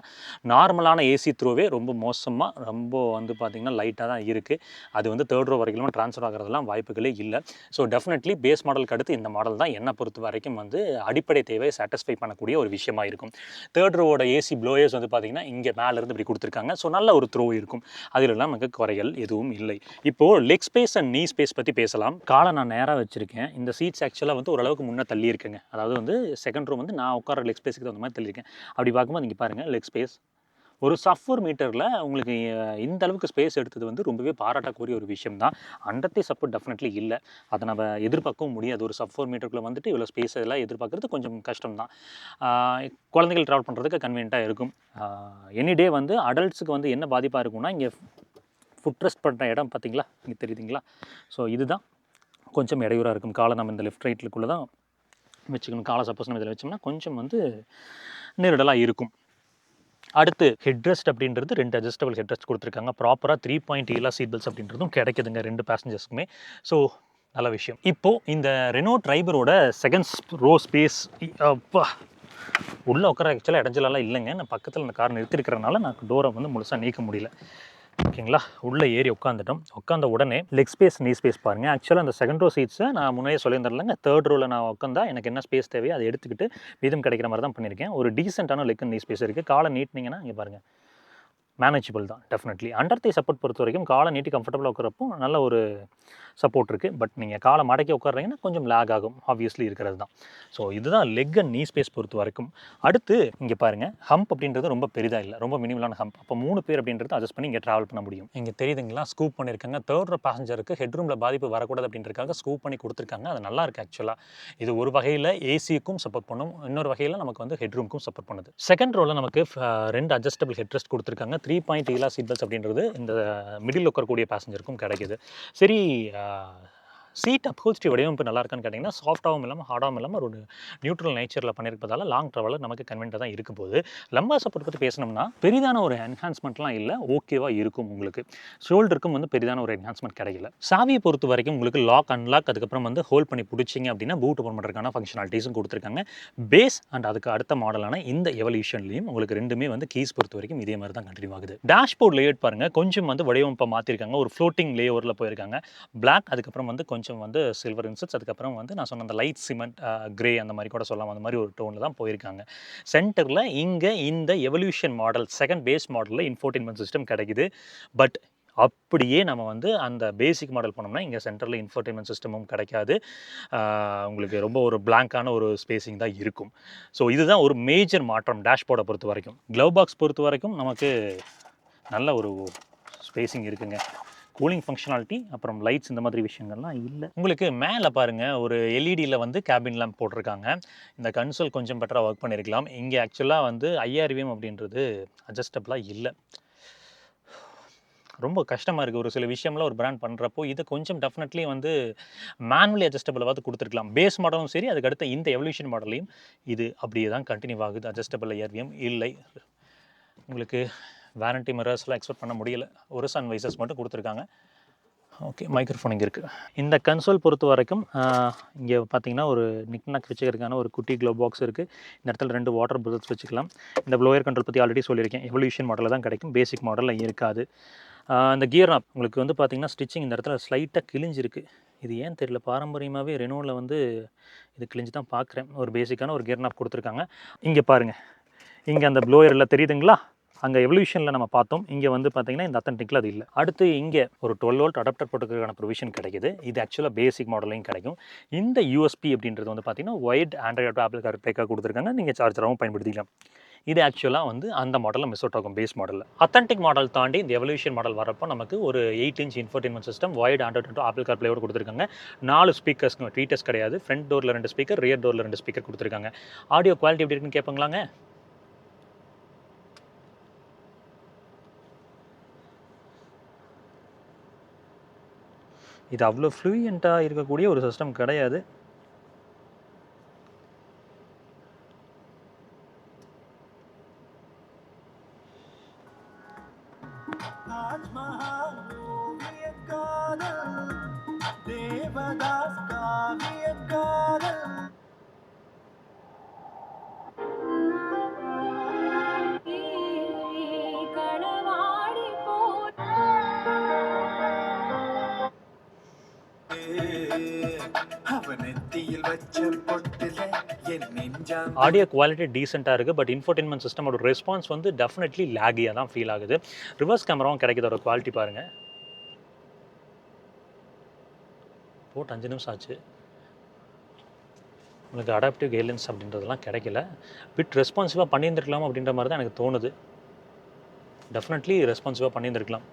நார்மலான ஏசி த்ரோவே ரொம்ப மோசமாக ரொம்ப வந்து பார்த்திங்கன்னா லைட்டாக தான் இருக்குது. அது வந்து தேர்ட் ரோ வரைக்கும் ட்ரான்ஸ்ஃபர் ஆகிறதுலாம் வாய்ப்புகளே இல்லை. ஸோ டெஃபினெட்லி பேஸ் மாடலுக்கு அடுத்து இந்த மாடல் தான் என்னை பொறுத்த வரைக்கும் வந்து அடிப்படை தேவையை சாட்டிஸ்ஃபை பண்ணக்கூடிய ஒரு விஷயமா இருக்கும். தேர்ட் ரோவோட ஏசி ப்ளோயர்ஸ் வந்து பார்த்திங்கன்னா இங்கே மேலேருந்து இப்படி கொடுத்துருக்காங்க. ஸோ நல்ல ஒரு த்ரோ இருக்கும். அதிலெல்லாம் நமக்கு குறைகள் எதுவும் இல்லை. இப்போது லெக் ஸ்பேஸ் அண்ட் நீ ஸ்பேஸ் பற்றி பேசலாம். காலை நான் நேராக வச்சுருக்கேன். இந்த சீட்ஸ் ஆக்சுவலாக வந்து ஓரளவுக்கு முன்னே தள்ளி இருக்குங்க. அதாவது வந்து செகண்ட் ரோ வந்து நான் உட்கார லெக் ஸ்பேஸுக்கு தகுந்த மாதிரி தள்ளியிருக்கேன். அப்படி பார்க்கும்போது இங்கே பாருங்கள், லெக் ஸ்பேஸ் ஒரு சஃபர் மீட்டரில் உங்களுக்கு இந்த அளவுக்கு ஸ்பேஸ் எடுத்தது வந்து ரொம்பவே பாராட்டக்கூடிய ஒரு விஷயம் தான். அண்டர்த்தி சப்போர்ட் டெஃபினெட்லி இல்லை. அதை நம்ம எதிர்பார்க்கவும் முடியாது. ஒரு சஃபர் மீட்டருக்குள்ளே வந்துட்டு இவ்வளோ ஸ்பேஸ் எல்லாம் எதிர்பார்க்குறது கொஞ்சம் கஷ்டம் தான். குழந்தைகள் ட்ராவல் பண்ணுறதுக்கு கன்வீனியண்ட்டாக இருக்கும். எனி டே வந்து அடல்ட்ஸுக்கு வந்து என்ன பாதிப்பாக இருக்கும்னா, இங்கே ஃபுட் ரெஸ்ட் பண்ணுற இடம் பார்த்தீங்களா, இங்கே தெரியுதுங்களா? ஸோ இதுதான் கொஞ்சம் இடையூறாக இருக்கும். காலை நம்ம இந்த லெஃப்ட் ரைட்டுக்குள்ளே தான் வச்சுக்கணும். காலை சப்போஸ் நம்ம இதில் வச்சோம்னா கொஞ்சம் வந்து நெருடலாக இருக்கும். அடுத்து ஹெட்ரெஸ்ட் அப்படின்றது 2 அட்ஜஸ்டபிள் ஹெட்ரெஸ்ட் கொடுத்துருக்காங்க. ப்ராப்பராக 3.8 ELA சீட் பெல்ட்ஸ் அப்படின்றதும் கிடைக்குதுங்க 2 பேசஞ்சர்ஸ்க்குமே. ஸோ நல்ல விஷயம். இப்போது இந்த ரெனோ ட்ரைபரோட செகண்ட் ரோ ஸ்பேஸ் உள்ளே உட்கார ஆக்சுவலாக இடைஞ்சலாம் இல்லைங்க. நான் பக்கத்தில் இந்த கார் நிறுத்திருக்கிறதுனால நான் டோரை வந்து முழுசாக நீக்க முடியல. ஓகேங்களா? உள்ளே ஏறி உட்காந்துட்டோம். உட்காந்த உடனே லெக் ஸ்பேஸ் நீ ஸ்பேஸ் பாருங்கள். ஆக்சுவலாக அந்த செகண்ட் ரோ சீட்ஸை நான் முன்னாடியே சொல்லியிருந்தேன்லங்க, தேர்ட் ரோவில் நான் உட்காந்தா எனக்கு என்ன ஸ்பேஸ் தேவையோ அதை எடுத்துக்கிட்டு மீதம் கிடைக்கிற மாதிரி தான் பண்ணியிருக்கேன். ஒரு டீசெண்டான லெக் நீ ஸ்பேஸ் இருக்குது. காலை நீட்டினீங்கன்னா இங்கே பாருங்கள், மேனேஜபிள் தான் டெஃபினெட்லி. அண்டர் தை சப்போர்ட் பொறுத்த வரைக்கும் காலை நீட்டி கம்ஃபர்டபுளாக உட்காரப்போ நல்ல ஒரு சப்போர்ட் இருக்குது. பட் நீங்கள் காலை மடக்கி உட்கார்றீங்கன்னா கொஞ்சம் லேக் ஆகும். ஆப்வியஸ்லி இருக்கிறது தான். ஸோ இதுதான் லெக் அண்ட் நீ ஸ்பேஸ் பொறுத்த வரைக்கும். அடுத்து இங்கே பாருங்கள், ஹம்ப் அப்படின்றது ரொம்ப பெரிதாக இல்லை, ரொம்ப மினிமலான ஹம்ப். அப்போ 3 பேர் அப்படின்றது அட்ஜஸ்ட் பண்ணி இங்கே ட்ராவல் பண்ண முடியும். இங்கே தெரியுதுங்களா, ஸ்கூப் பண்ணியிருக்காங்க. தேர்ட் ரோ பேசஞ்சருக்கு ஹெட்ரூமில் பாதிப்பு வரக்கூடாது அப்படின்றதுக்காக ஸ்கூப் பண்ணி கொடுத்துருக்காங்க. அது நல்லா இருக்குது ஆக்சுவலாக. இது ஒரு வகையில் ஏசிக்கும் சப்போர்ட் பண்ணும், இன்னொரு வகையில் நமக்கு வந்து ஹெட்ரூமுக்கும் சப்போர்ட் பண்ணுது. செகண்ட் ரோவில் நமக்கு 2 அட்ஜஸ்டபிள் ஹெட்ரெஸ்ட் கொடுத்துருக்காங்க. 3.8 ELA சீட் பெல்ட்ஸ் அப்படின்றது இந்த மிடில் உட்காரக்கூடிய பேசஞ்சருக்கும் கிடைக்கிது. சரி, சீட் அப்ஹோல்ஸ்ட்ரி வடிவமைப்பு நல்லா இருக்கான்னு கேட்டிங்கன்னா சாஃப்டாகவும் இல்லாமல் ஹார்டாகவும் இல்லாமல் ஒரு நியூட்ரல் நேச்சரில் பண்ணியிருப்பதால லாங் ட்ராவலில் நமக்கு கன்வென்ட்டாக தான் இருக்கும் போது லம்பர் சப்போர்ட் பற்றி பேசணும்னா பெரிதான ஒரு என்ஹான்ஸ்மெண்ட்லாம் இல்லை, ஓகேவாக இருக்கும் உங்களுக்கு. ஷோல்டருக்கும் வந்து பெரிதான ஒரு என்ஹான்ஸ்மெண்ட் கிடைக்கல. சாவியை பொறுத்த வரைக்கும் உங்களுக்கு லாக் அன்லாக் அதுக்கப்புறம் வந்து ஹோல்ட் பண்ணி பிடிச்சிங்க அப்படின்னா பூட் ஓப்பன் பண்ணுறதுக்கான ஃபங்க்ஷனாலிட்டிஸும் கொடுத்துருக்காங்க. பேஸ் அண்ட் அதுக்கு அடுத்த மாடலான இந்த எவல்யூஷன்லையும் உங்களுக்கு ரெண்டுமே வந்து கீஸ் பொறுத்த வரைக்கும் இதே மாதிரி தான் கண்டினியூ ஆகுது. டேஷ்போர்ட் லேஅவுட் பாருங்கள், கொஞ்சம் வந்து வடிவமைப்பை மாற்றிருக்காங்க, ஒரு ஃப்ளோட்டிங் லேஓவரில் போயிருக்காங்க. பிளாக் அதுக்கப்புறம் வந்து கொஞ்சம் வந்து சில்வர் இன்செட்ஸ், அதுக்கப்புறம் வந்து நான் சொன்ன அந்த லைட் சிமெண்ட் கிரே அந்த மாதிரி கூட சொல்லலாம், அந்த மாதிரி ஒரு டோனில் தான் போயிருக்காங்க. சென்டரில் இங்கே இந்த எவல்யூஷன் மாடல் செகண்ட் பேஸ் மாடலில் இன்ஃபோர்டைன்மெண்ட் சிஸ்டம் கிடைக்குது. பட் அப்படியே நம்ம வந்து அந்த பேசிக் மாடல் பண்ணோம்னா இங்கே சென்டரில் இன்ஃபோர்டைன்மெண்ட் சிஸ்டமும் கிடைக்காது. உங்களுக்கு ரொம்ப ஒரு பிளாங்கான ஒரு ஸ்பேசிங் தான் இருக்கும். ஸோ இதுதான் ஒரு மேஜர் மாற்றம் டேஷ்போர்டை பொறுத்த வரைக்கும். க்ளவ் பாக்ஸ் பொறுத்த வரைக்கும் நமக்கு நல்ல ஒரு ஸ்பேசிங் இருக்குங்க. கூலிங் ஃபங்க்ஷனாலிட்டி அப்புறம் லைட்ஸ் இந்த மாதிரி விஷயங்கள்லாம் இல்லை. உங்களுக்கு மேலே பாருங்கள் ஒரு எல்இடியில் வந்து கேபின் லேம்ப் போட்டிருக்காங்க. இந்த கன்சோல் கொஞ்சம் பெட்டராக ஒர்க் பண்ணியிருக்கலாம். இங்கே ஆக்சுவலாக வந்து ஐஆர்விஎம் அப்படின்றது அட்ஜஸ்டபிளாக இல்லை. ரொம்ப கஷ்டமாக இருக்குது. ஒரு சில விஷயம்லாம் ஒரு பிராண்ட் பண்ணுறப்போ இது கொஞ்சம் டெஃபினெட்லி வந்து மேனுவலி அட்ஜஸ்டபிளாவது கொடுத்துருக்கலாம். பேஸ் மாடலும் சரி, அதுக்கடுத்த இந்த எவல்யூஷன் மாடலையும் இது அப்படியே தான் கண்டினியூ ஆகுது. அட்ஜஸ்டபிள் ஐஆர்விஎம் இல்லை. உங்களுக்கு வாரண்டி மிரர்ஸ்லாம் எக்ஸ்பெக்ட் பண்ண முடியல. ஒரு சன் வைசஸ் மட்டும் கொடுத்துருக்காங்க. ஓகே, மைக்ரோஃபோன் இங்கே இருக்குது. இந்த கன்சோல் பொறுத்த வரைக்கும் இங்கே பார்த்தீங்கன்னா ஒரு நிக்நாக் வச்சுக்கிறதுக்கான ஒரு குட்டி க்ளவ் பாக்ஸ் இருக்குது. இந்த இடத்துல 2 வாட்டர் பாட்டில்ஸ் வச்சுக்கலாம். இந்த ப்ளோயர் கண்ட்ரோல் பற்றி ஆல்ரெடி சொல்லியிருக்கேன். எவல்யூஷன் மாடலில் தான் கிடைக்கும், பேசிக் மாடலில் இருக்காது. இந்த கியர் நாப் உங்களுக்கு வந்து பார்த்திங்கன்னா ஸ்டிச்சிங் இந்த இடத்துல ஸ்லைட்டாக கிழிஞ்சிருக்கு. இது ஏன் தெரியல, பாரம்பரியமாகவே ரெனோவில் வந்து இது கிழிஞ்சு தான் பார்க்குறேன். ஒரு பேசிக்கான ஒரு கியர் நாப் கொடுத்துருக்காங்க. இங்கே பாருங்கள், இங்கே அந்த ப்ளோயர் எல்லாம் தெரியுதுங்களா, அங்கே எவல்யூஷனில் நம்ம பார்த்தோம். இங்கே வந்து பார்த்தீங்கன்னா இந்த அத்தன்டிக்கில் அது இல்லை. அடுத்து இங்கே ஒரு 12 வோல்ட் அடாப்டர் போட்டுக்கிறதுக்கான ப்ரொவிஷன் கிடைக்குது. இது ஆக்சுவலாக பேசிக் மாடலையும் கிடைக்கும். இந்த யூஎஸ்பி அப்படின்றது வந்து பார்த்தீங்கன்னா ஒயிட் ஆண்ட்ராய்டு ஆப்பிள் கார்ப்ளேக்காக கொடுத்துருக்காங்க. நீங்கள் சார்ஜராகவும் பயன்படுத்திக்கலாம். இது ஆக்சுவலாக வந்து அந்த மாடலில் மிஸ் அவுட் ஆகும் பேஸ் மாடலில். அத்தன்டிக் மாடல் தாண்டி இந்த எவல்யூஷன் மாடல் வரப்போ நமக்கு ஒரு 8 inch infotainment system with Android Apple கார்ப்ளேயோடு கொடுத்துருக்காங்க. 4 ஸ்பீக்கர்ஸ்க்கு ட்வீட்டர்ஸ் கிடையாது. ஃப்ரண்ட் டோரில் 2 ஸ்பீக்கர், ரியர் டோரில் 2 ஸ்பீக்கர் கொடுத்துருக்காங்க. ஆடியோ குவாலிட்டி எப்படி இருக்குன்னு கேட்பாங்களாங்க. இது அவ்வளோ ஃப்ளூயண்ட்டாக இருக்கக்கூடிய ஒரு சிஸ்டம் கிடையாது. ஆடியோ குவாலிட்டி டீசெண்டாக இருக்குது. பட் இன்ஃபோர்டைன்மெண்ட் சிஸ்டமோட ரெஸ்பான்ஸ் வந்து டெஃபினெட்லி லேகியாக தான் ஃபீல் ஆகுது. ரிவர்ஸ் கேமராவும் கிடைக்குதோட குவாலிட்டி பாருங்கள். போட்டு 5 நிமிஷம் ஆச்சு. உங்களுக்கு அடாப்டிவ் கைட்லைன்ஸ் அப்படின்றதெல்லாம் கிடைக்கல. பிட் ரெஸ்பான்சிவாக பண்ணியிருந்துருக்கலாம் அப்படின்ற மாதிரி தான் எனக்கு தோணுது. டெஃபினெட்லி ரெஸ்பான்சிவாக பண்ணியிருந்துருக்கலாம்.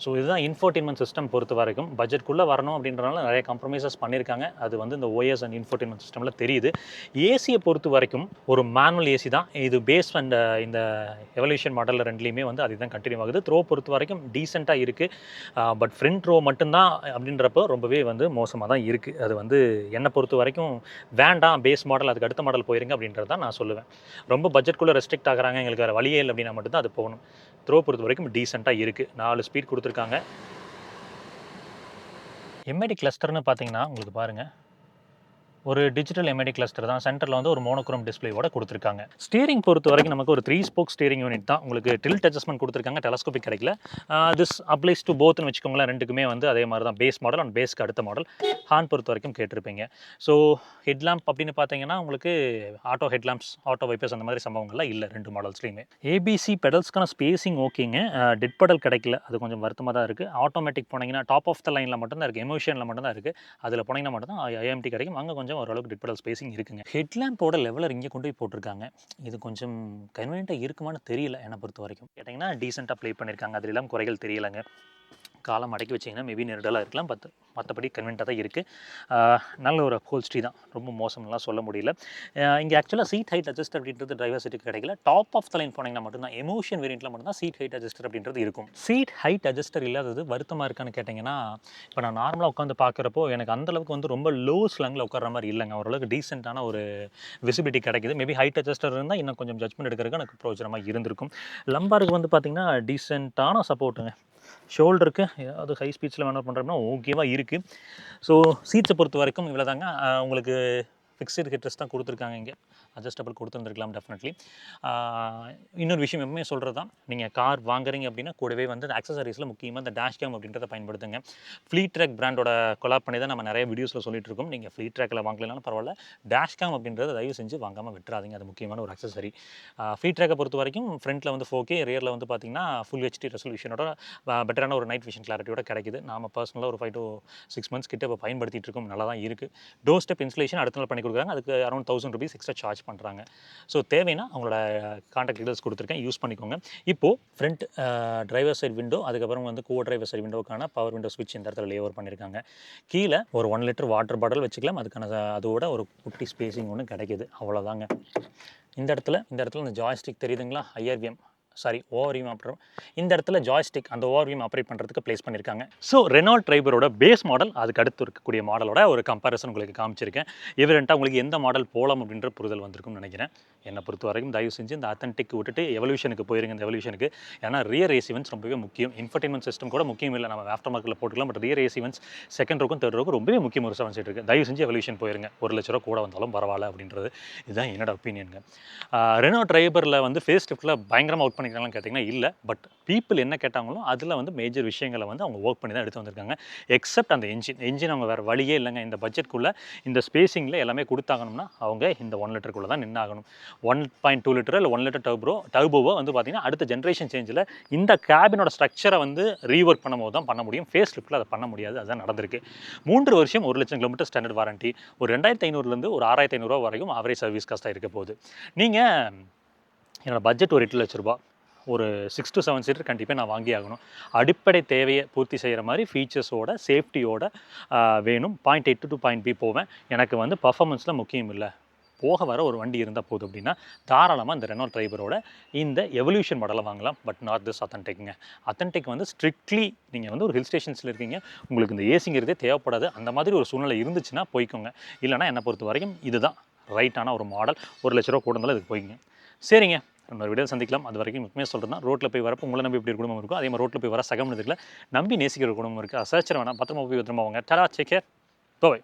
ஸோ இதுதான் இன்ஃபோர்டைன்மெண்ட் சிஸ்டம் பொறுத்த வரைக்கும். பட்ஜெட்குள்ளே வரணும் அப்படின்றனால நிறைய காம்ப்ரமைசஸ் பண்ணியிருக்காங்க. அது வந்து இந்த ஓஎஸ் அண்ட் இன்ஃபோர்டைன்மெண்ட் சிஸ்டமில் தெரியுது. ஏசியை பொறுத்த வரைக்கும் ஒரு மேனுவல் ஏசி தான் இது. பேஸ் அண்ட் இந்த எவல்யூஷன் மாடலில் ரெண்டுலேயுமே வந்து அதுதான் கண்டினியூ ஆகுது. த்ரோ பொறுத்த வரைக்கும் டீசெண்டாக இருக்குது. பட் ஃப்ரண்ட் ரோ மட்டும்தான் அப்படின்றப்போ ரொம்பவே வந்து மோசமாக தான் இருக்குது. அது வந்து என்னை பொறுத்த வரைக்கும் வேண்டாம், பேஸ் மாடல் அதுக்கு அடுத்த மாடல் போயிருங்க அப்படின்றது தான் நான் சொல்லுவேன். ரொம்ப பட்ஜெட்குள்ளே ரெஸ்ட்ரிக்ட் ஆகிறாங்க, எங்களுக்கு வேறு வழியே இல்லை அப்படின்னா மட்டும்தான் அது போகணும். த்ரோ பொறுத்த வரைக்கும் டீசெண்டாக இருக்குது. 4 ஸ்பீட் கொடுத்துருக்காங்க. எம்ஐடி கிளஸ்டர்னு பார்த்தீங்கன்னா உங்களுக்கு பாருங்கள், ஒரு டிஜிட்டல் எம்ஐடி கிளஸ்டர் தான். சென்டரில் வந்து ஒரு மோனோக்ரோம் டிஸ்பிளேவோட கொடுத்துருக்காங்க. ஸ்டீரிங் பொறுத்த வரைக்கும் நமக்கு ஒரு 3 ஸ்போக் ஸ்டீரிங் யூனிட் தான். உங்களுக்கு டில்ட் அட்ஜஸ்ட்மெண்ட் கொடுத்துருக்காங்க, டெலஸ்கோபிக் கிடைக்கல. திஸ் அப்ளைஸ் டு போத்னு வச்சுக்கோங்களேன். ரெண்டுக்குமே வந்து அதே மாதிரி தான், பேஸ் மாடல் அண்ட் பேஸ்க்கு அடுத்த மாடல். ஹார்ன் பொறுத்த வரைக்கும் கேட்டிருப்பீங்க. ஸோ ஹெட்லாம்ப் அப்படின்னு பார்த்தீங்கன்னா உங்களுக்கு ஆட்டோ ஹெட்லாம்ப்ஸ், ஆட்டோ வைப்பர்ஸ் அந்த மாதிரி சம்பவங்கள்லாம் இல்லை 2 மாடல்ஸ்லையுமே. ஏபிசி பெடல்ஸ்க்கான ஸ்பேசிங் ஓகேங்க. டெட் பெடல் கிடைக்கல, அது கொஞ்சம் வருத்தமாக தான் இருக்குது. ஆட்டோமேட்டிக் போனீங்கன்னா டாப் ஆஃப் த லைனில் மட்டும்தான் இருக்குது, எமோஷனில் மட்டும் தான் இருக்குது. அதில் போனீங்கன்னா மட்டும் தான் ஐஎம்டி கிடைக்கும். அங்கே கொஞ்சம் ஓரளவுக்கு டெட் பெடல் ஸ்பேசிங் இருக்குங்க. ஹெட்லாம்போட லெவலர் இங்கே கொண்டு போய் போட்டிருக்காங்க. இது கொஞ்சம் கன்வீனியன்ட்டாக இருக்குமான்னு தெரியல. என்னை பொறுத்த வரைக்கும் கேட்டிங்கன்னா டீசெண்டாக ப்ளே பண்ணியிருக்காங்க. அதிலெல்லாம் குறைகள் தெரியலைங்க. காலம் அடக்கி வச்சிங்கன்னா மேபி நெருடலாக இருக்கலாம். மற்றபடி கன்வென்ட்டாக தான் இருக்குது. நல்ல ஒரு ஹோல்ஸ்ட்ரி தான், ரொம்ப மோசம்லாம் சொல்ல முடியல. இங்கே ஆக்சுவலாக சீட் ஹைட் அட்ஜஸ்டர் அப்படின்றது டிரைவர் சீட்டுக்கு கிடைக்கல. டாப் ஆஃப் த லைன் போனீங்கன்னா மட்டும்தான், எமோஷன் வேரியண்ட்டில் மட்டும்தான் சீட் ஹைட் அட்ஜஸ்டர் அப்படின்றது இருக்கும். சீட் ஹைட் அட்ஜஸ்டர் இல்லாதது வருத்தமாக இருக்கான்னு கேட்டிங்கன்னா, இப்போ நான் நார்மலாக உட்காந்து பார்க்குறப்போ எனக்கு அந்தளவுக்கு வந்து ரொம்ப லோ ஸ்லாங்கில் உட்கார மாதிரி இல்லைங்க. ஓரளவுக்கு டீசெண்டான ஒரு விசிபிலிட்டி கிடைக்குது. மேபி ஹைட் அட்ஜஸ்டர் இருந்தால் இன்னும் கொஞ்சம் ஜட்மெண்ட் எடுக்கிறதுக்கு எனக்கு பிரோஜனமாக இருந்திருக்கும். லம்பாருக்கு வந்து பார்த்திங்கன்னா டீசெண்டான சப்போர்ட்டுங்க. ஷோல்டருக்கு அது ஹை ஸ்பீட்ஸில் வேணும் பண்ணுறோம்னா ஓகேவாக இருக்குது. ஸோ சீட்ஸை பொறுத்த வரைக்கும் இவ்வளோ தாங்க. உங்களுக்கு ஃபிக்ஸ்டு ஹெட்ரெஸ்ட் தான் கொடுத்துருக்காங்க. இங்கே அட்ஜஸ்டபிள் கொடுத்துருந்துருக்கலாம் டெஃபினெட்லி. இன்னொரு விஷயம் எப்பவுமே சொல்கிறது தான், நீங்கள் கார் வாங்குறீங்க அப்படின்னா கூடவே வந்து ஆக்சசரிஸில் முக்கியமாக இந்த டேஷ் கேம் அப்படின்றத பயன்படுத்துங்க. ஃப்ளீட் ட்ராக் பிராண்டோட கொலாப் பண்ணி தான் நம்ம நிறைய வீடியோஸில் சொல்லிட்டு இருக்கோம். நீங்கள் ஃப்ளீட் ட்ராக்கில் வாங்கலாம் பரவாயில்ல, டேஷ் கேம் அப்படின்றத தயவு செஞ்சு வாங்காமல் விட்டுறாதீங்க. அது முக்கியமான ஒரு அக்சசரி. ஃப்ளீட் ட்ராக்கை பொறுத்த வரைக்கும் ஃப்ரண்ட்டில் வந்து 4K, ரியரில் வந்து பார்த்திங்கன்னா ஃபுல் HD ரெசல்யூஷனோட பெட்டரான ஒரு நைட் விஷன் கிளாரிட்டியோட கிடைக்குது. நாம் பர்சனலாக ஒரு 5 to 6 months கிட்ட இப்போ பயன்படுத்திட்டு இருக்கோம். நல்லா தான் இருக்குது. டோர் ஸ்டெப் இன்ஸ்டலேஷன் அடுத்த நாள் பண்ணி கொடுக்குறாங்க. அதுக்கு அரௌண்ட் ₹1000 எக்ஸ்ட்ரா சார்ஜ் பண்ணுறாங்க. ஸோ தேவைன்னா அவங்களோட கான்டாக்ட் டீடைல்ஸ் கொடுத்துருக்கேன், யூஸ் பண்ணிக்கோங்க. இப்போது ஃப்ரண்ட் டிரைவர் சைட் விண்டோ, அதுக்கப்புறம் வந்து கோ டிரைவர் சைட் விண்டோக்கான பவர் விண்டோ ஸ்விட்ச் இந்த இடத்துல லேவர் பண்ணியிருக்காங்க. கீழே ஒரு 1 லிட்டர் வாட்டர் பாட்டில் வச்சுக்கலாம். அதுக்கான அதோட ஒரு குட்டி ஸ்பேசிங் ஒன்று கிடைக்கிது. அவ்வளோதாங்க. இந்த இடத்துல இந்த ஜாய்ஸ்டிக் தெரியுதுங்களா, IRVM சாரி ஓஆர்விஎம் அப்புறம் இந்த இடத்துல ஜாய்ஸ்டிக் அந்த ஓஆர்விஎம் ஆப்ரேட் பண்ணுறதுக்கு ப்ளேஸ் பண்ணியிருக்காங்க. ஸோ ரெனால்ட் ட்ரைபரோட பேஸ் மாடல் அதுக்கு அடுத்து இருக்கக்கூடிய மாடலோட ஒரு கம்பேரிசன் உங்களுக்கு காமிச்சிருக்கேன். எவிடென்ட்டாக உங்களுக்கு எந்த மாடல் போகலாம் அப்படின்ற புரிதல் வந்திருக்கும்னு நினைக்கிறேன். என்னை பொறுத்த வரைக்கும் தயவு செஞ்சு இந்த அத்தன்டிக் விட்டுட்டு எவல்யூஷனுக்கு போயிருங்க. இந்த எவல்யூஷனுக்கு ஏன்னா ரியர் ஏசி ஈவெண்ட்ஸ் ரொம்பவே முக்கியம். இன்ஃபர்டைன்மெண்ட் சிஸ்டம் கூட முக்கியம் இல்லை, நம்ம ஆஃப்டர் மார்க்கெட்டில் போட்டுக்கலாம். But rear AC vents second ரோக்கும் தேர்ட் ரோக்கும் ரொம்பவே முக்கியம். ஒரு 7 சீட் இருக்குது. தயவு செஞ்சு எவல்யூஷன் போயிருங்க. ₹1,00,000 கூட வந்தாலும் பரவாயில்ல அப்படின்றது இதுதான் என்னோட ஒப்பீனியனுங்க. ரெனால்ட் ட்ரைபரில் வந்து ஃபேஸ் லிஃப்ட்டில் பயங்கரமாக அவுட் பண்ணிக்கிறாங்கன்னு கேட்டிங்கன்னா இல்லை. பட் பீப்புள் என்ன கேட்டாங்களோ அதில் வந்து மேஜர் விஷயங்களை வந்து அவங்க ஒர்க் பண்ணி தான் எடுத்து வந்திருக்காங்க. எக்ஸப்ட் அந்த என்ஜின் அவங்க வேறு வழியே இல்லைங்க. இந்த பட்ஜெட்குள்ளே இந்த ஸ்பேசிங்கில் எல்லாமே கொடுத்தாகணும்னா அவங்க இந்த 1 லிட்டருக்குள்ளே தான் நின்னாகணும். 1.2 லிட்டர் இல்லை 1 லிட்டர் டர்போவை வந்து பார்த்திங்கன்னா அடுத்த ஜென்ரேஷன் சேஞ்சில் இந்த கேபினோட ஸ்ட்ரக்சரை வந்து ரீஒர்க் பண்ணும்போது தான் பண்ண முடியும். ஃபேஸ் லிஃப்ட்டில் அதை பண்ண முடியாது. அதுதான் நடந்திருக்கு. 3 வருஷம் 1,00,000 கிலோமீட்டர் ஸ்டாண்டர்ட் வாரண்டி, ஒரு 2,500 ஒரு 6,500 வரைக்கும் ஆவரேஜ் சர்வீஸ் காஸ்ட்டாக இருக்க போகுது. நீங்கள் என்னோடய பட்ஜெட் ஒரு ₹8,00,000, ஒரு 6 to 7 சீட்டர் கண்டிப்பாக நான் வாங்கி ஆகணும். அடிப்படை தேவையை பூர்த்தி செய்கிற மாதிரி ஃபீச்சர்ஸோட சேஃப்டியோட வேணும். Point A to point B போவேன். எனக்கு வந்து பர்ஃபார்மன்ஸில் முக்கியம் இல்லை, போக வர ஒரு வண்டி இருந்தால் போதும் அப்படின்னா தாராளமாக இந்த ரெனால்ட் ட்ரைபரோட இந்த எவல்யூஷன் மாடலை வாங்கலாம். பட் நாட் திஸ் அத்தன்டிக்ங்க. அத்தன்டிக் வந்து ஸ்ட்ரிக்ட்லி நீங்கள் வந்து ஒரு ஹில் ஸ்டேஷன்ஸில் இருக்கீங்க, உங்களுக்கு இந்த ஏசிங்கிறதே தேவைப்படாது. அந்த மாதிரி ஒரு சூழ்நிலை இருந்துச்சுன்னா போய்க்கோங்க. இல்லைனா என்னை பொறுத்த வரைக்கும் இதுதான் ரைட்டான ஒரு மாடல். ₹1,00,000 கூட இருந்தாலும் இதுக்கு போய்க்குங்க. சரிங்க, இன்னொரு வீடியோ சந்திக்கலாம். அது வரைக்கும் முக்கியமாக சொல்கிறேன், ரோட்டில் போய் வரப்போ உங்களை நம்பி எப்படி ஒரு குடும்பம் இருக்கும், அதே மாதிரி ரோட்டில் போய் வர சக மனிதர்களை நம்பி நேசிக்கிற குடும்பம் இருக்குது. சர்ச்சர் வேணாம், பத்திரமா போய் பத்திரமா வாங்க. டடா, டேக் கேர், பை.